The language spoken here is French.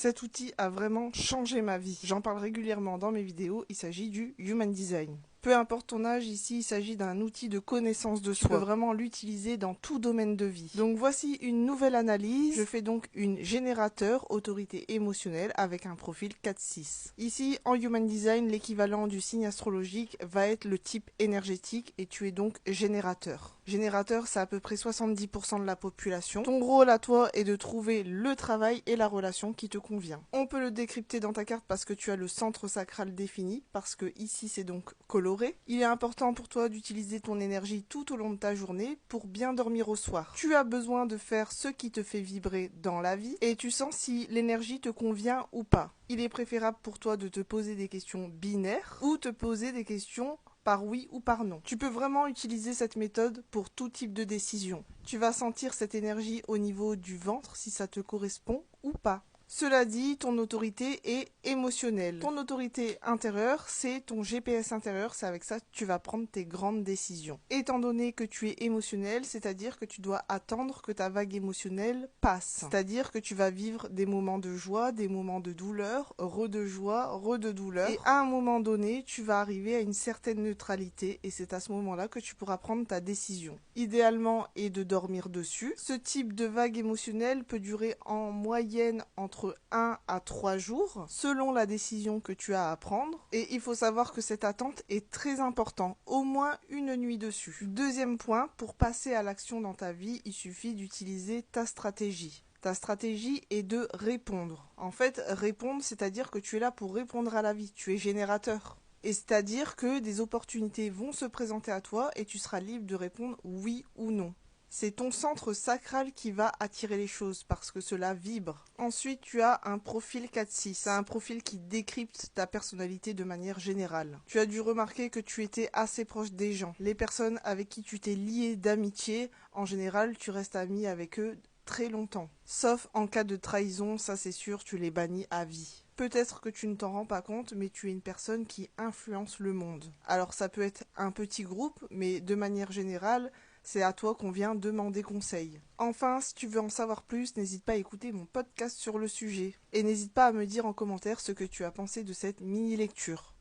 Cet outil a vraiment changé ma vie. J'en parle régulièrement dans mes vidéos, il s'agit du Human Design. Peu importe ton âge, ici il s'agit d'un outil de connaissance de soi. Tu peux vraiment l'utiliser dans tout domaine de vie. Donc voici une nouvelle analyse. Je fais donc une générateur autorité émotionnelle avec un profil 4-6. Ici en Human Design, l'équivalent du signe astrologique va être le type énergétique et tu es donc générateur. Générateur, c'est à peu près 70% de la population. Ton rôle à toi est de trouver le travail et la relation qui te convient. On peut le décrypter dans ta carte parce que tu as le centre sacral défini, parce que ici c'est donc coloré. Il est important pour toi d'utiliser ton énergie tout au long de ta journée pour bien dormir au soir. Tu as besoin de faire ce qui te fait vibrer dans la vie et tu sens si l'énergie te convient ou pas. Il est préférable pour toi de te poser des questions binaires ou te poser des questions par oui ou par non. Tu peux vraiment utiliser cette méthode pour tout type de décision. Tu vas sentir cette énergie au niveau du ventre si ça te correspond ou pas. Cela dit, ton autorité est émotionnelle. Ton autorité intérieure, c'est ton GPS intérieur, c'est avec ça que tu vas prendre tes grandes décisions. Étant donné que tu es émotionnel, c'est-à-dire que tu dois attendre que ta vague émotionnelle passe. C'est-à-dire que tu vas vivre des moments de joie, des moments de douleur, de joie, de douleur. Et à un moment donné, tu vas arriver à une certaine neutralité et c'est à ce moment-là que tu pourras prendre ta décision. Idéalement est de dormir dessus. Ce type de vague émotionnelle peut durer en moyenne entre 1 à 3 jours, selon la décision que tu as à prendre. Et il faut savoir que cette attente est très importante, au moins une nuit dessus. Deuxième point, pour passer à l'action dans ta vie, il suffit d'utiliser ta stratégie. Ta stratégie est de répondre. En fait, répondre, c'est-à-dire que tu es là pour répondre à la vie, tu es générateur. Et c'est-à-dire que des opportunités vont se présenter à toi et tu seras libre de répondre oui ou non. C'est ton centre sacral qui va attirer les choses parce que cela vibre. Ensuite, tu as un profil 4-6. C'est un profil qui décrypte ta personnalité de manière générale. Tu as dû remarquer que tu étais assez proche des gens. Les personnes avec qui tu t'es lié d'amitié, en général, tu restes ami avec eux très longtemps. Sauf en cas de trahison, ça c'est sûr, tu les bannis à vie. Peut-être que tu ne t'en rends pas compte, mais tu es une personne qui influence le monde. Alors ça peut être un petit groupe, mais de manière générale, c'est à toi qu'on vient demander conseil. Enfin, si tu veux en savoir plus, n'hésite pas à écouter mon podcast sur le sujet. Et n'hésite pas à me dire en commentaire ce que tu as pensé de cette mini-lecture.